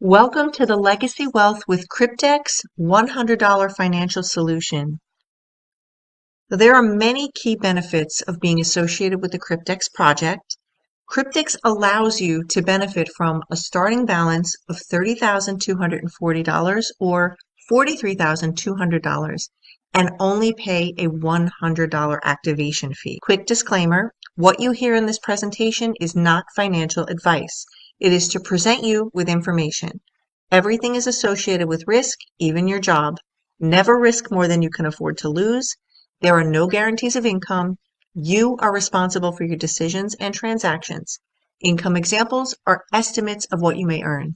Welcome to the Legacy Wealth with Cryptex $100 Financial Solution. There are many key benefits of being associated with the Cryptex project. Cryptex allows you to benefit from a starting balance of $30,240 or $43,200 and only pay a $100 activation fee. Quick disclaimer, what you hear in this presentation is not financial advice. It is to present you with information. Everything is associated with risk, even your job. Never risk more than you can afford to lose. There are no guarantees of income. You are responsible for your decisions and transactions. Income examples are estimates of what you may earn.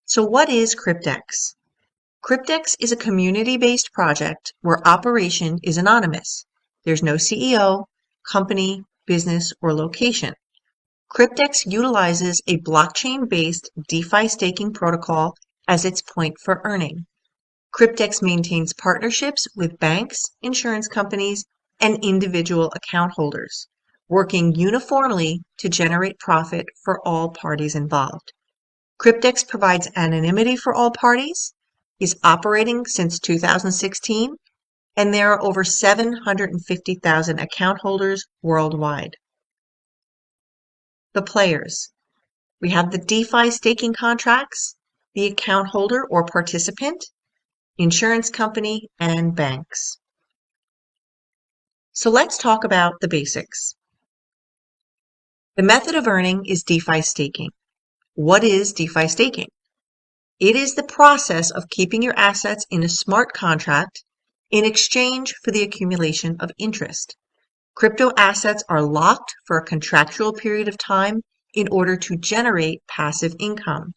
So what is Cryptex? Cryptex is a community-based project where operation is anonymous. There's no CEO, company, business, or location. Cryptex utilizes a blockchain-based DeFi staking protocol as its point for earning. Cryptex maintains partnerships with banks, insurance companies, and individual account holders, working uniformly to generate profit for all parties involved. Cryptex provides anonymity for all parties, is operating since 2016, and there are over 750,000 account holders worldwide. The players. We have the DeFi staking contracts, the account holder or participant, insurance company, and banks. So let's talk about the basics. The method of earning is DeFi staking. What is DeFi staking? It is the process of keeping your assets in a smart contract in exchange for the accumulation of interest. Crypto assets are locked for a contractual period of time in order to generate passive income.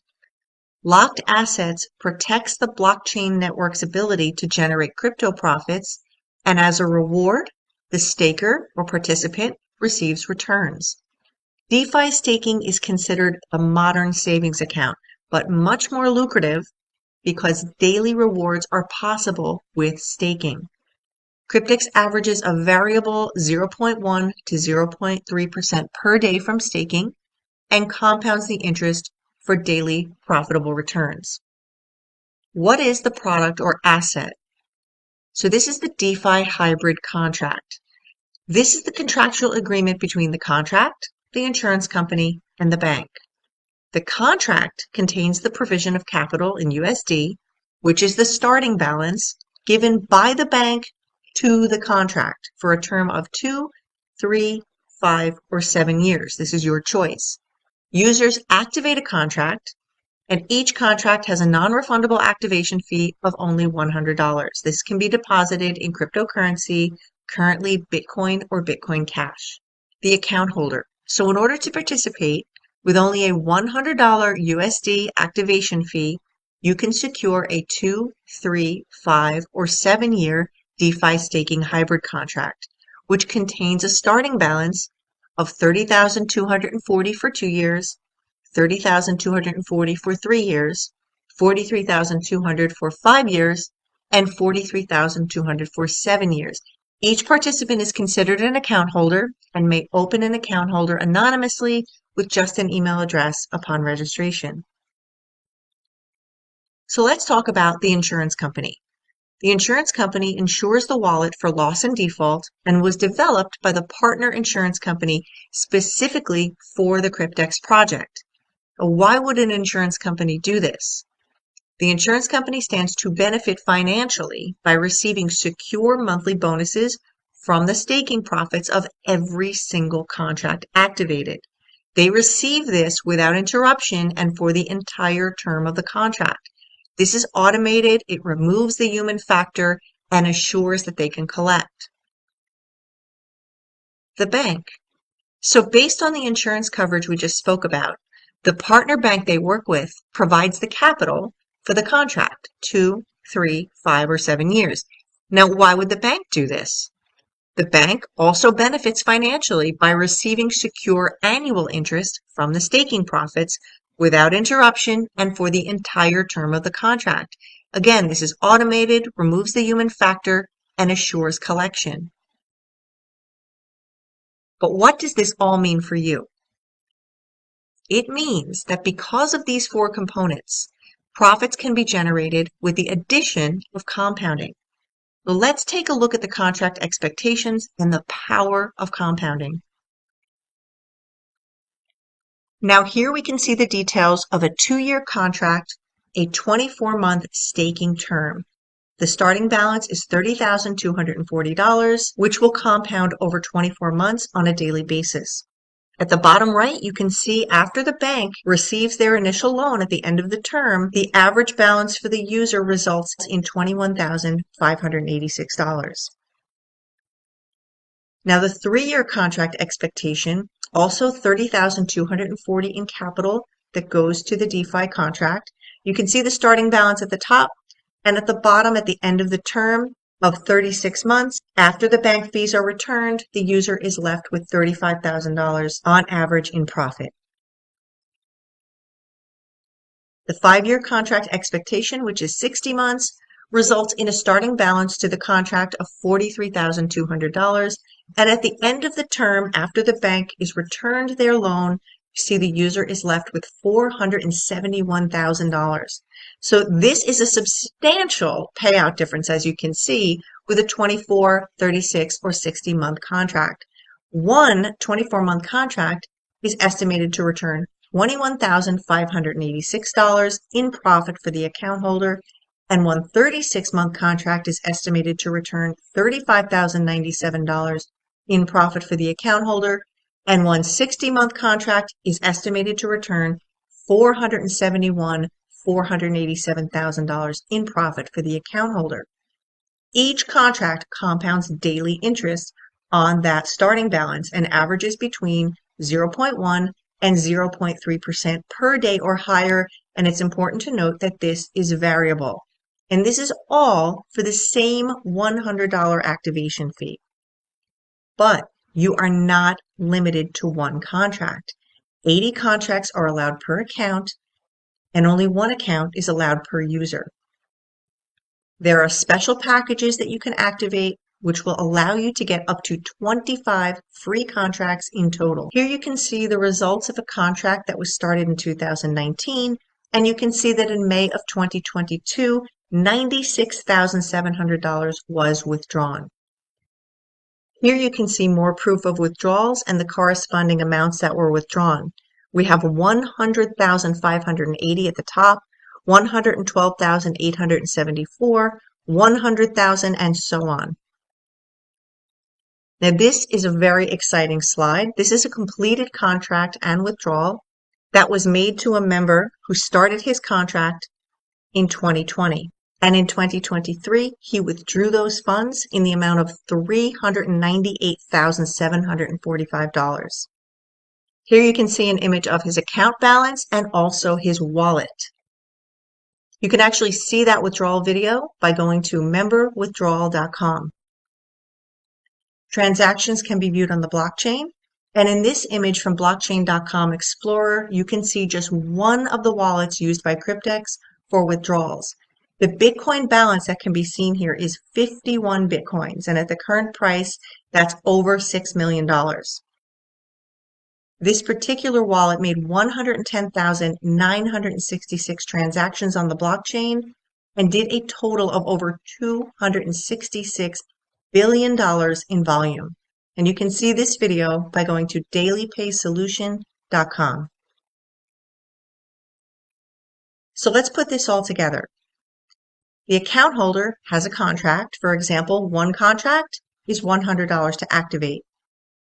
Locked assets protects the blockchain network's ability to generate crypto profits, and as a reward, the staker or participant receives returns. DeFi staking is considered a modern savings account, but much more lucrative because daily rewards are possible with staking. Cryptex averages a variable 0.1 to 0.3% per day from staking and compounds the interest for daily profitable returns. What is the product or asset? So this is the DeFi hybrid contract. This is the contractual agreement between the contract, the insurance company, and the bank. The contract contains the provision of capital in USD, which is the starting balance given by the bank to the contract for a term of 2, 3, 5, or 7 years. This is your choice. Users activate a contract, and each contract has a non-refundable activation fee of only $100. This can be deposited in cryptocurrency, currently Bitcoin or Bitcoin Cash. The account holder. So in order to participate, with only a $100 USD activation fee, you can secure a 2, 3, 5, or 7-year DeFi staking hybrid contract, which contains a starting balance of $30,240 for 2 years, $30,240 for 3 years, $43,200 for 5 years, and $43,200 for 7 years. Each participant is considered an account holder and may open an account holder anonymously with just an email address upon registration. So let's talk about the insurance company. The insurance company insures the wallet for loss and default and was developed by the partner insurance company specifically for the Cryptex project. Why would an insurance company do this? The insurance company stands to benefit financially by receiving secure monthly bonuses from the staking profits of every single contract activated. They receive this without interruption and for the entire term of the contract. This is automated, it removes the human factor, and assures that they can collect. The bank. So based on the insurance coverage we just spoke about, the partner bank they work with provides the capital for the contract, 2, 3, 5, or 7 years. Now, why would the bank do this? The bank also benefits financially by receiving secure annual interest from the staking profits without interruption and for the entire term of the contract. Again, this is automated, removes the human factor, and assures collection. But what does this all mean for you? It means that because of these four components, profits can be generated with the addition of compounding. So let's take a look at the contract expectations and the power of compounding. Now here we can see the details of a 2-year contract, a 24-month staking term. The starting balance is $30,240, which will compound over 24 months on a daily basis. At the bottom right, you can see after the bank receives their initial loan at the end of the term, the average balance for the user results in $21,586. Now the 3-year contract expectation, also $30,240 in capital that goes to the DeFi contract. You can see the starting balance at the top, and at the bottom at the end of the term of 36 months, after the bank fees are returned, the user is left with $35,000 on average in profit. The 5-year contract expectation, which is 60 months, results in a starting balance to the contract of $43,200. And at the end of the term, after the bank is returned their loan, you see the user is left with $471,000. So this is a substantial payout difference, as you can see, with a 24, 36, or 60-month contract. One 24-month contract is estimated to return $21,586 in profit for the account holder, and one 36-month contract is estimated to return $35,097 in profit for the account holder, and one 60-month contract is estimated to return $487,000 in profit for the account holder. Each contract compounds daily interest on that starting balance and averages between 0.1 and 0.3% per day or higher, and it's important to note that this is variable. And this is all for the same $100 activation fee. But you are not limited to one contract. 80 contracts are allowed per account, and only one account is allowed per user. There are special packages that you can activate, which will allow you to get up to 25 free contracts in total. Here you can see the results of a contract that was started in 2019, and you can see that in May of 2022, $96,700 was withdrawn. Here you can see more proof of withdrawals and the corresponding amounts that were withdrawn. We have 100,580 at the top, 112,874, 100,000, and so on. Now this is a very exciting slide. This is a completed contract and withdrawal that was made to a member who started his contract in 2020. And in 2023, he withdrew those funds in the amount of $398,745. Here you can see an image of his account balance and also his wallet. You can actually see that withdrawal video by going to memberwithdrawal.com. Transactions can be viewed on the blockchain. And in this image from blockchain.com Explorer, you can see just one of the wallets used by Cryptex for withdrawals. The Bitcoin balance that can be seen here is 51 Bitcoins, and at the current price, that's over $6 million. This particular wallet made 110,966 transactions on the blockchain and did a total of over $266 billion in volume. And you can see this video by going to dailypaysolution.com. So let's put this all together. The account holder has a contract. For example, one contract is $100 to activate.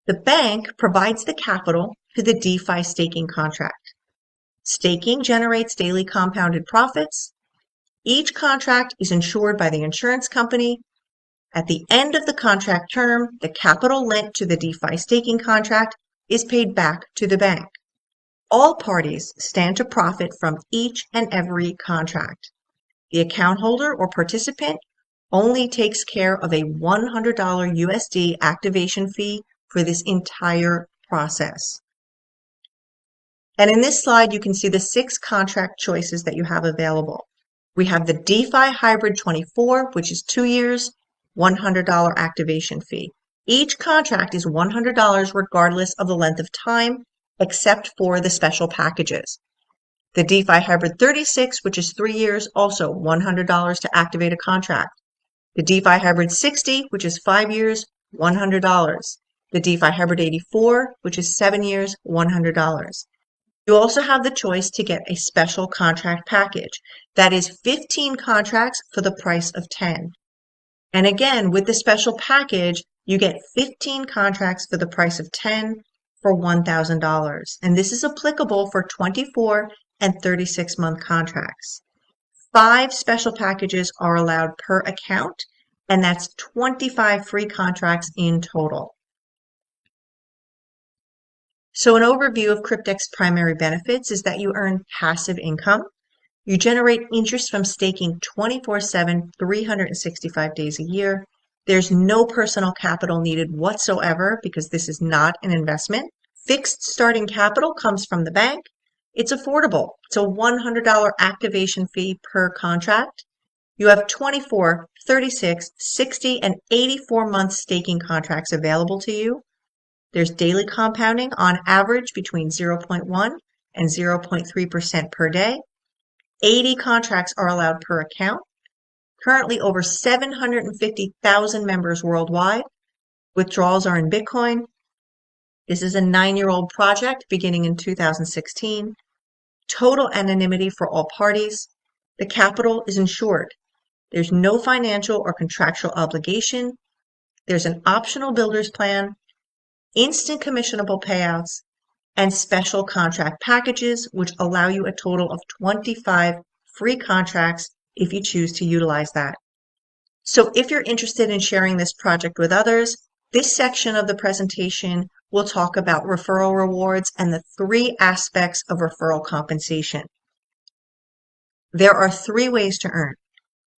The bank provides the capital for the DeFi staking contract. Staking generates daily compounded profits. Each contract is insured by the insurance company. At the end of the contract term, the capital lent to the DeFi staking contract is paid back to the bank. All parties stand to profit from each and every contract. The account holder or participant only takes care of a $100 USD activation fee for this entire process. And in this slide, you can see the 6 contract choices that you have available. We have the DeFi Hybrid 24, which is 2 years, $100 activation fee. Each contract is $100 regardless of the length of time, except for the special packages. The DeFi Hybrid 36, which is 3 years, also $100 to activate a contract. The DeFi Hybrid 60, which is 5 years, $100. The DeFi Hybrid 84, which is 7 years, $100. You also have the choice to get a special contract package. That is 15 contracts for the price of 10. And again, with the special package, you get 15 contracts for the price of 10 for $1,000. And this is applicable for 24 and 36-month contracts. 5 special packages are allowed per account, and that's 25 free contracts in total. So an overview of Cryptex's primary benefits is that you earn passive income. You generate interest from staking 24/7, 365 days a year. There's no personal capital needed whatsoever because this is not an investment. Fixed starting capital comes from the bank. It's affordable. It's a $100 activation fee per contract. You have 24, 36, 60, and 84-month staking contracts available to you. There's daily compounding on average between 0.1 and 0.3% per day. 80 contracts are allowed per account. Currently over 750,000 members worldwide. Withdrawals are in Bitcoin. This is a 9-year-old project beginning in 2016. Total anonymity for all parties. The capital is insured. There's no financial or contractual obligation. There's an optional builder's plan, instant commissionable payouts, and special contract packages, which allow you a total of 25 free contracts if you choose to utilize that. So if you're interested in sharing this project with others, this section of the presentation will talk about referral rewards and the 3 aspects of referral compensation. There are 3 ways to earn.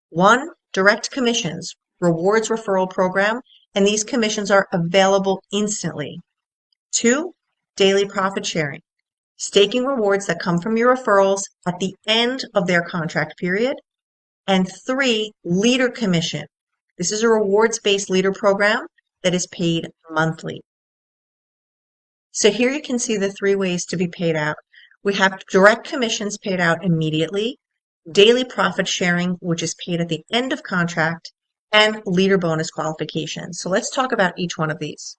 1, direct commissions, rewards referral program, and these commissions are available instantly. 2, daily profit sharing, staking rewards that come from your referrals at the end of their contract period. And 3, leader commission. This is a rewards-based leader program that is paid monthly. So here you can see the 3 ways to be paid out. We have direct commissions paid out immediately, daily profit sharing, which is paid at the end of contract, and leader bonus qualifications. So let's talk about each one of these.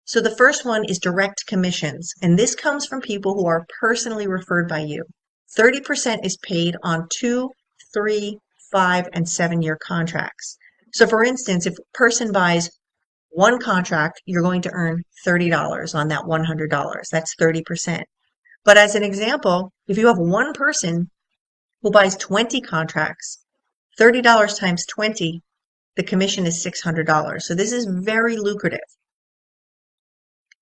So the first one is direct commissions, and this comes from people who are personally referred by you. 30% is paid on 2, 3, 5, and 7-year contracts. So for instance, if a person buys 1 contract, you're going to earn $30 on that $100. That's 30%. But as an example, if you have 1 person who buys 20 contracts, $30 times 20, the commission is $600. So this is very lucrative.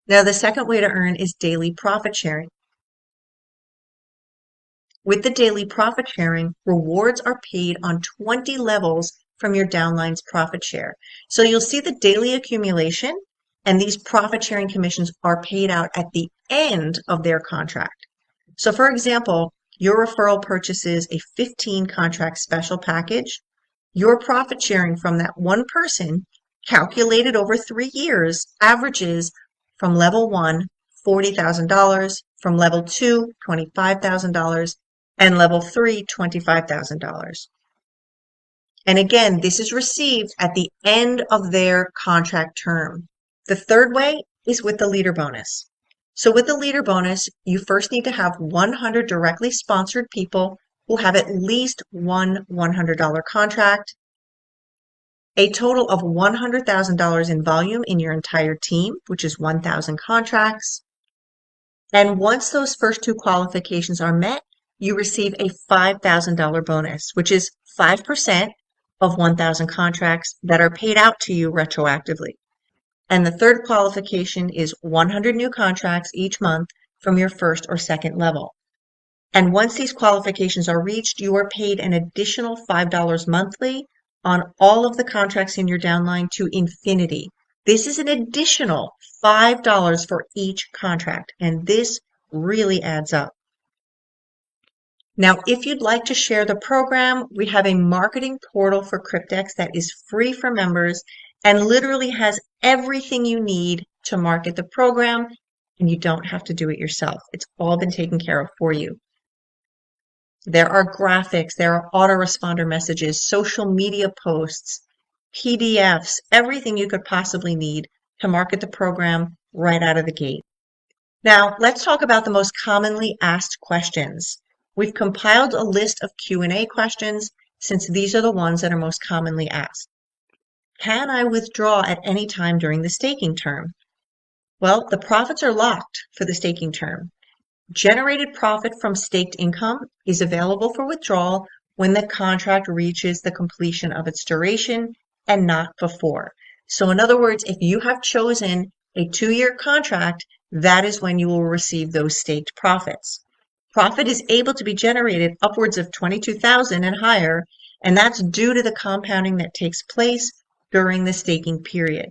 Now, the second way to earn is daily profit sharing. With the daily profit sharing, rewards are paid on 20 levels from your downline's profit share. So you'll see the daily accumulation, and these profit sharing commissions are paid out at the end of their contract. So for example, your referral purchases a 15 contract special package. Your profit sharing from that 1 person, calculated over 3 years, averages from level 1, $40,000, from level 2, $25,000, and level 3, $25,000. And again, this is received at the end of their contract term. The third way is with the leader bonus. So with the leader bonus, you first need to have 100 directly sponsored people who have at least one $100 contract, a total of $100,000 in volume in your entire team, which is 1,000 contracts. And once those first 2 qualifications are met, you receive a $5,000 bonus, which is 5% of 1,000 contracts that are paid out to you retroactively. And the third qualification is 100 new contracts each month from your first or second level. And once these qualifications are reached, you are paid an additional $5 monthly on all of the contracts in your downline to infinity. This is an additional $5 for each contract, and this really adds up. Now, if you'd like to share the program, we have a marketing portal for Cryptex that is free for members and literally has everything you need to market the program and you don't have to do it yourself. It's all been taken care of for you. There are graphics, there are autoresponder messages, social media posts, PDFs, everything you could possibly need to market the program right out of the gate. Now, let's talk about the most commonly asked questions. We've compiled a list of Q&A questions since these are the ones that are most commonly asked. Can I withdraw at any time during the staking term? Well, the profits are locked for the staking term. Generated profit from staked income is available for withdrawal when the contract reaches the completion of its duration and not before. So in other words, if you have chosen a 2-year contract, that is when you will receive those staked profits. Profit is able to be generated upwards of $22,000 and higher, and that's due to the compounding that takes place during the staking period.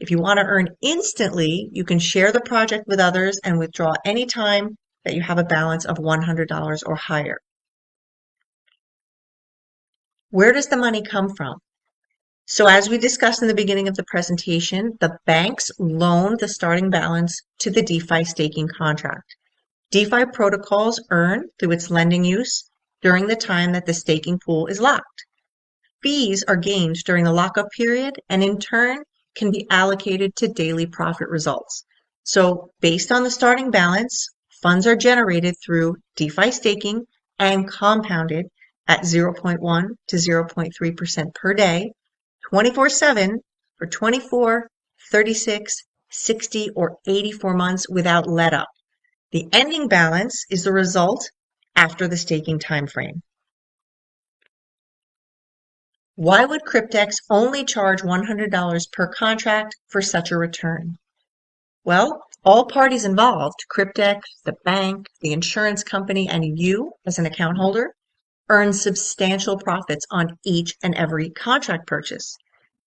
If you want to earn instantly, you can share the project with others and withdraw anytime that you have a balance of $100 or higher. Where does the money come from? So as we discussed in the beginning of the presentation, the banks loan the starting balance to the DeFi staking contract. DeFi protocols earn through its lending use during the time that the staking pool is locked. Fees are gained during the lockup period and in turn can be allocated to daily profit results. So based on the starting balance, funds are generated through DeFi staking and compounded at 0.1 to 0.3% per day, 24/7 for 24, 36, 60, or 84 months without let up. The ending balance is the result after the staking time frame. Why would Cryptex only charge $100 per contract for such a return? Well, all parties involved, Cryptex, the bank, the insurance company, and you as an account holder, earn substantial profits on each and every contract purchase.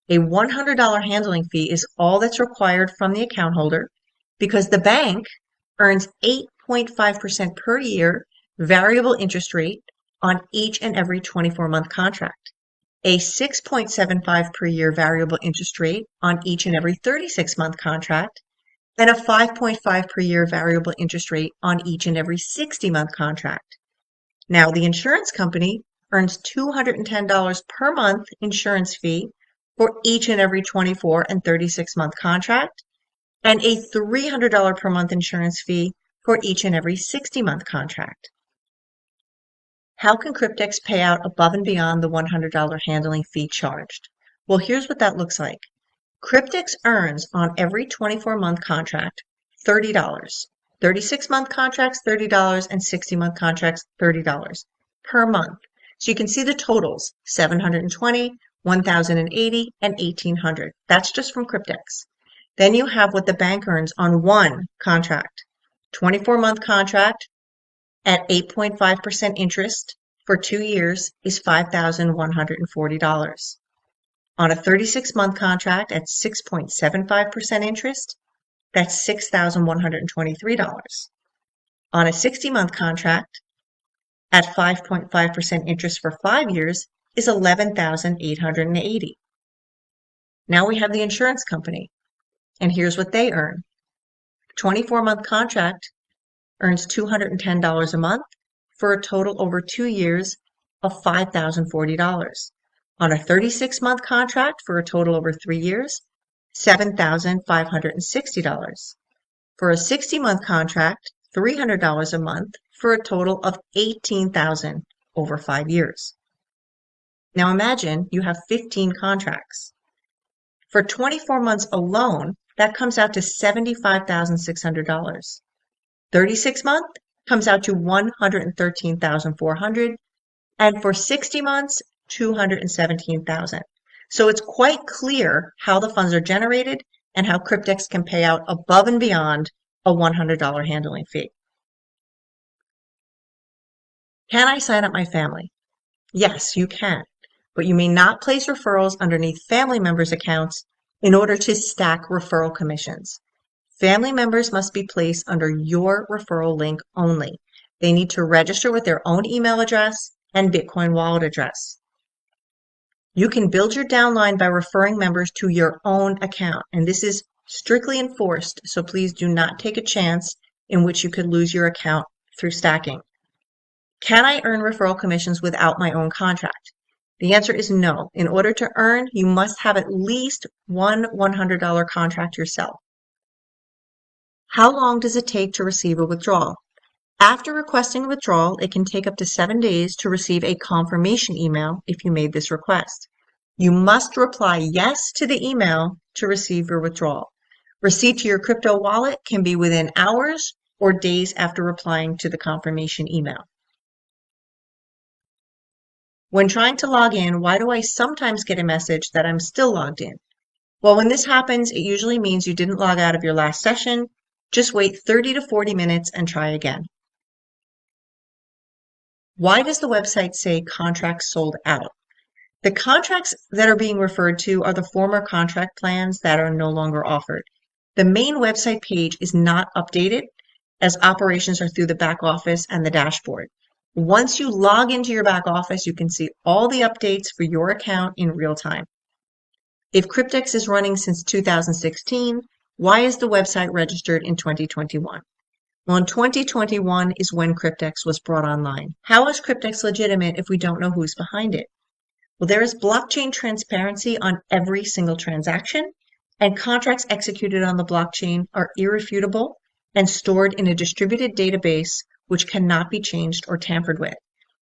A $100 handling fee is all that's required from the account holder because the bank earns 8.5% per year variable interest rate on each and every 24-month contract, a 6.75 per year variable interest rate on each and every 36-month contract, and a 5.5 per year variable interest rate on each and every 60-month contract. Now, the insurance company earns $210 per month insurance fee for each and every 24 and 36-month contract, and a $300 per month insurance fee for each and every 60-month contract. How can Cryptex pay out above and beyond the $100 handling fee charged? Well, here's what that looks like. Cryptex earns on every 24-month contract $30, 36-month contracts $30, and 60-month contracts $30 per month. So you can see the totals, $720, $1,080, and $1,800. That's just from Cryptex. Then you have what the bank earns on one contract. 24-month contract at 8.5% interest for 2 years is $5,140. On a 36-month contract at 6.75% interest, that's $6,123. On a 60-month contract at 5.5% interest for 5 years is $11,880. Now we have the insurance company, and here's what they earn. 24-month contract earns $210 a month for a total over 2 years of $5,040. On a 36-month contract for a total over 3 years, $7,560. For a 60-month contract, $300 a month for a total of $18,000 over 5 years. Now imagine you have 15 contracts. For 24 months alone, that comes out to $75,600. 36 month comes out to $113,400, and for 60 months, $217,000. So it's quite clear how the funds are generated and how Cryptex can pay out above and beyond a $100 handling fee. Can I sign up my family? Yes, you can, but you may not place referrals underneath family members' accounts in order to stack referral commissions. Family members must be placed under your referral link only. They need to register with their own email address and Bitcoin wallet address. You can build your downline by referring members to your own account, and this is Strictly enforced, so please do not take a chance in which you could lose your account through stacking. Can I earn referral commissions without my own contract? The answer is no. In order to earn, you must have at least one $100 contract yourself. How long does it take to receive a withdrawal? After requesting a withdrawal, it can take up to 7 days to receive a confirmation email if you made this request. You must reply yes to the email to receive your withdrawal. Receipt to your crypto wallet can be within hours or days after replying to the confirmation email. When trying to log in, why do I sometimes get a message that I'm still logged in? Well, when this happens, it usually means you didn't log out of your last session. Just wait 30 to 40 minutes and try again. Why does the website say contracts sold out? The contracts that are being referred to are the former contract plans that are no longer offered. The main website page is not updated as operations are through the back office and the dashboard. Once you log into your back office, you can see all the updates for your account in real time. If Cryptex is running since 2016, why is the website registered in 2021? Well, in 2021 is when Cryptex was brought online. How is Cryptex legitimate if we don't know who's behind it? Well, there is blockchain transparency on every single transaction, and contracts executed on the blockchain are irrefutable and stored in a distributed database which cannot be changed or tampered with.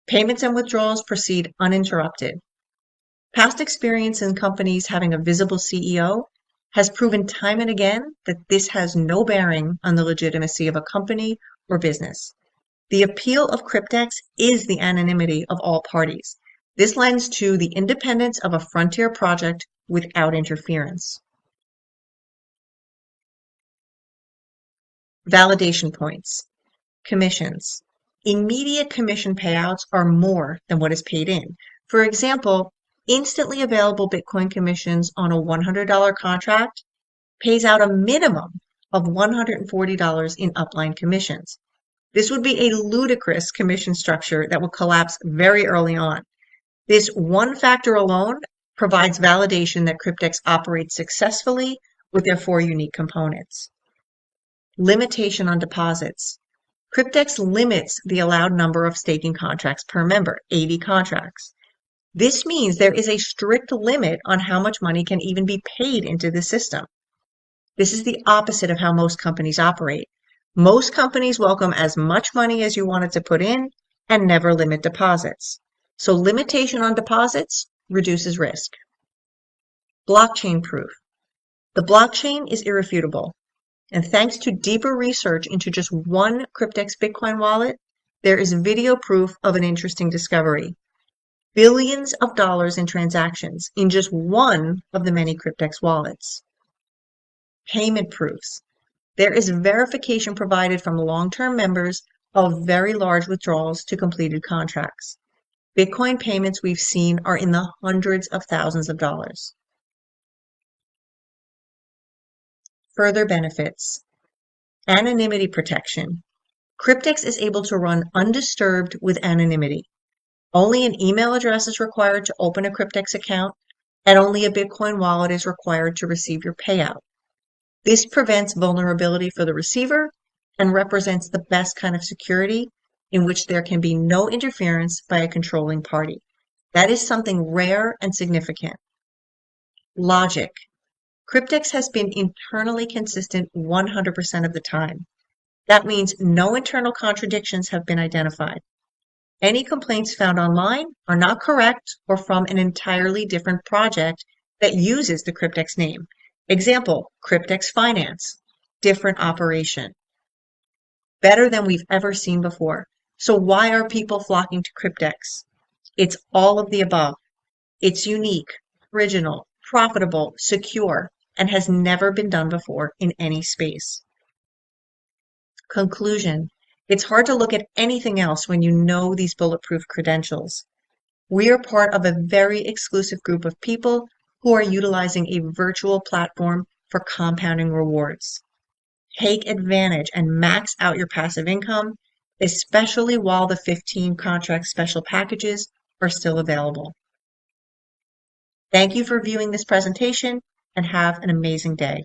Payments and withdrawals proceed uninterrupted. Past experience in companies having a visible CEO has proven time and again that this has no bearing on the legitimacy of a company or business. The appeal of Cryptex is the anonymity of all parties. This lends to the independence of a frontier project without interference. Validation points. Commissions. Immediate commission payouts are more than what is paid in. For example, instantly available Bitcoin commissions on a $100 contract pays out a minimum of $140 in upline commissions. This would be a ludicrous commission structure that will collapse very early on. This one factor alone provides validation that Cryptex operates successfully with their 4 unique components. Limitation on deposits. Cryptex limits the allowed number of staking contracts per member, 80 contracts. This means there is a strict limit on how much money can even be paid into the system. This is the opposite of how most companies operate. Most companies welcome as much money as you wanted to put in and never limit deposits. So limitation on deposits reduces risk. Blockchain proof. The blockchain is irrefutable. And thanks to deeper research into just one Cryptex Bitcoin wallet, there is video proof of an interesting discovery. Billions of dollars in transactions in just one of the many Cryptex wallets. Payment proofs. There is verification provided from long-term members of very large withdrawals to completed contracts. Bitcoin payments we've seen are in the hundreds of thousands of dollars. Further benefits. Anonymity protection. Cryptex is able to run undisturbed with anonymity. Only an email address is required to open a Cryptex account, and only a Bitcoin wallet is required to receive your payout. This prevents vulnerability for the receiver and represents the best kind of security in which there can be no interference by a controlling party. That is something rare and significant. Logic. Cryptex has been internally consistent 100% of the time. That means no internal contradictions have been identified. Any complaints found online are not correct or from an entirely different project that uses the Cryptex name. Example, Cryptex Finance, different operation. Better than we've ever seen before. So why are people flocking to Cryptex? It's all of the above. It's unique, original, profitable, secure, and has never been done before in any space. Conclusion. It's hard to look at anything else when you know these bulletproof credentials. We are part of a very exclusive group of people who are utilizing a virtual platform for compounding rewards. Take advantage and max out your passive income, especially while the 15 contract special packages are still available. Thank you for viewing this presentation and have an amazing day.